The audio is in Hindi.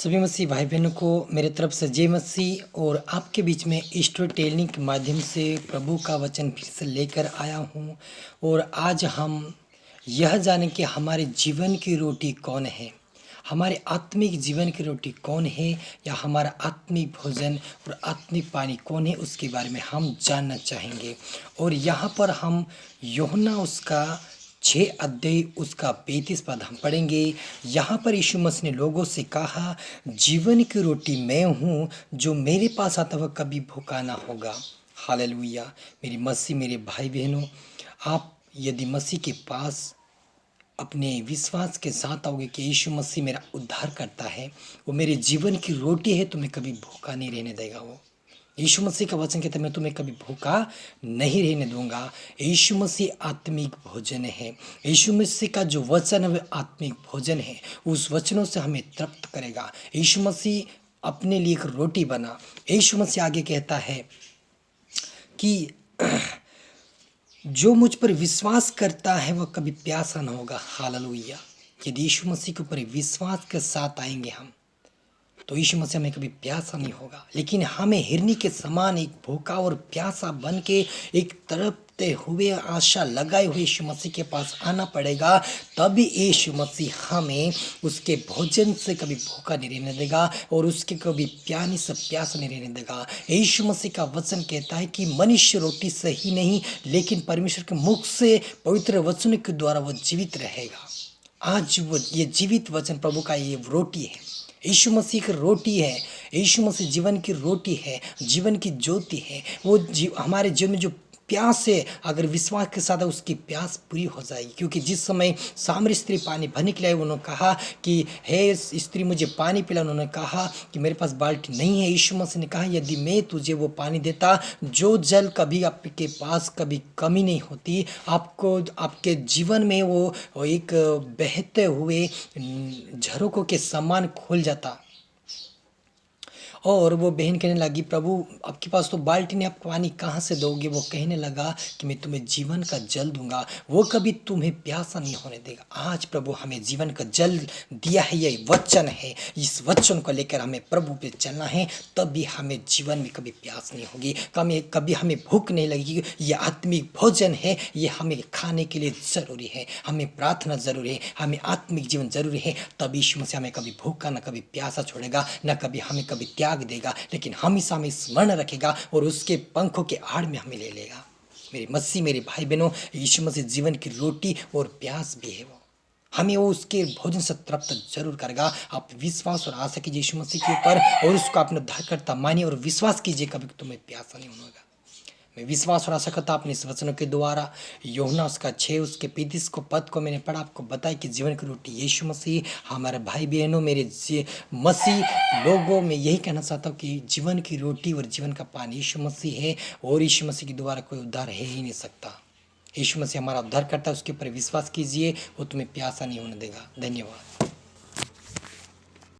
सभी मसीह भाई बहनों को मेरे तरफ से जय मसीह। और आपके बीच में स्टोरी टेलिंग के माध्यम से प्रभु का वचन फिर से लेकर आया हूँ। और आज हम यह जानें कि हमारे जीवन की रोटी कौन है, हमारे आत्मिक जीवन की रोटी कौन है, या हमारा आत्मिक भोजन और आत्मिक पानी कौन है, उसके बारे में हम जानना चाहेंगे। और यहाँ पर हम यूहन्ना उसका 6 अध्याय उसका 35 पद हम पढ़ेंगे। यहाँ पर यीशु मसीह ने लोगों से कहा, जीवन की रोटी मैं हूँ, जो मेरे पास आता वह कभी भूखा ना होगा। हालेलुया। मेरी मसीह मेरे भाई बहनों, आप यदि मसीह के पास अपने विश्वास के साथ आओगे कि यीशु मसीह मेरा उद्धार करता है, वो मेरे जीवन की रोटी है, तो मैं कभी भूखा नहीं रहने देगा। वो यीशु मसीह का वचन कहता है, मैं तुम्हें कभी भूखा नहीं रहने दूंगा। यीशु मसीह आत्मिक भोजन है। यीशु मसीह का जो वचन है वह आत्मिक भोजन है। उस वचनों से हमें तृप्त करेगा। यीशु मसीह अपने लिए एक रोटी बना। यीशु मसीह आगे कहता है कि जो मुझ पर विश्वास करता है वह कभी प्यासा न होगा। हालेलुया। यदि यीशु मसीह के ऊपर विश्वास के साथ आएंगे हम, तो यीशु मसीह हमें कभी प्यासा नहीं होगा। लेकिन हमें हिरनी के समान एक भूखा और प्यासा बन के एक तड़पते हुए आशा लगाए हुए यीशु मसीह के पास आना पड़ेगा। तभी यीशु मसीह हमें उसके भोजन से कभी भूखा नहीं रहने देगा और उसके कभी प्यानी से प्यासा नहीं रहने देगा। यीशु मसीह का वचन कहता है कि मनुष्य रोटी से ही नहीं, लेकिन परमेश्वर के मुख से पवित्र वचनों के द्वारा वह जीवित रहेगा। आज वो ये जीवित वचन प्रभु का ये रोटी है। यीशु मसीह की रोटी है। यीशु मसीह जीवन की रोटी है, जीवन की ज्योति है। वो हमारे जीवन में जो प्यास है, अगर विश्वास के साथ उसकी प्यास पूरी हो जाएगी। क्योंकि जिस समय सामरी स्त्री पानी भरने के लिए आई, उन्होंने कहा कि हे स्त्री मुझे पानी पिला। उन्होंने कहा कि मेरे पास बाल्टी नहीं है। यीशु मसीह ने कहा, यदि मैं तुझे वो पानी देता जो जल कभी आपके पास कभी कमी नहीं होती, आपको आपके जीवन में वो एक बहते हुए झरोकों के समान खोल जाता। और वो बहन कहने लगी, प्रभु आपके पास तो बाल्टी नहीं, आप पानी कहाँ से दोगे? वो कहने लगा कि मैं तुम्हें जीवन का जल दूंगा, वो कभी तुम्हें प्यासा नहीं होने देगा। आज प्रभु हमें जीवन का जल दिया है, ये वचन है। इस वचन को लेकर हमें प्रभु पे चलना है, तभी हमें जीवन में कभी प्यास नहीं होगी, कभी हमें भूख नहीं लगेगी। ये आत्मिक भोजन है, ये हमें खाने के लिए ज़रूरी है। हमें प्रार्थना ज़रूरी है, हमें आत्मिक जीवन ज़रूरी है। तभी यीशु मसीह हमें कभी भूखा न कभी प्यासा छोड़ेगा, न कभी हमें कभी त्याग देगा, लेकिन हमेशा हमें स्मरण रखेगा और उसके पंखों के आड़ में हमें ले लेगा। मेरे मसीह मेरे भाई बहनों, यीशु मसीह जीवन की रोटी और प्यास भी है। वो हमें वो उसके भोजन से तृप्त जरूर करेगा। आप विश्वास और आशा कीजिए यीशु मसीह के ऊपर और उसको अपना उद्धारकर्ता मानिए और विश्वास कीजिए, कभी तुम्हें प्यासा नहीं होगा। मैं विश्वास और आशा करता अपने इस वचनों के द्वारा यूहन्ना उसका 6 उसके 35 को पद को मैंने पढ़ा, आपको बताया कि जीवन की रोटी यीशु मसीह। हमारे भाई बहनों, मेरे मसीह लोगों में यही कहना चाहता हूँ कि जीवन की रोटी और जीवन का पानी यीशु मसीह है, और यीशु मसीह के द्वारा कोई उद्धार है ही नहीं सकता। यीशु मसीह हमारा उद्धार करता है, उसके ऊपर विश्वास कीजिए, वो तुम्हें प्यासा नहीं होने देगा। धन्यवाद।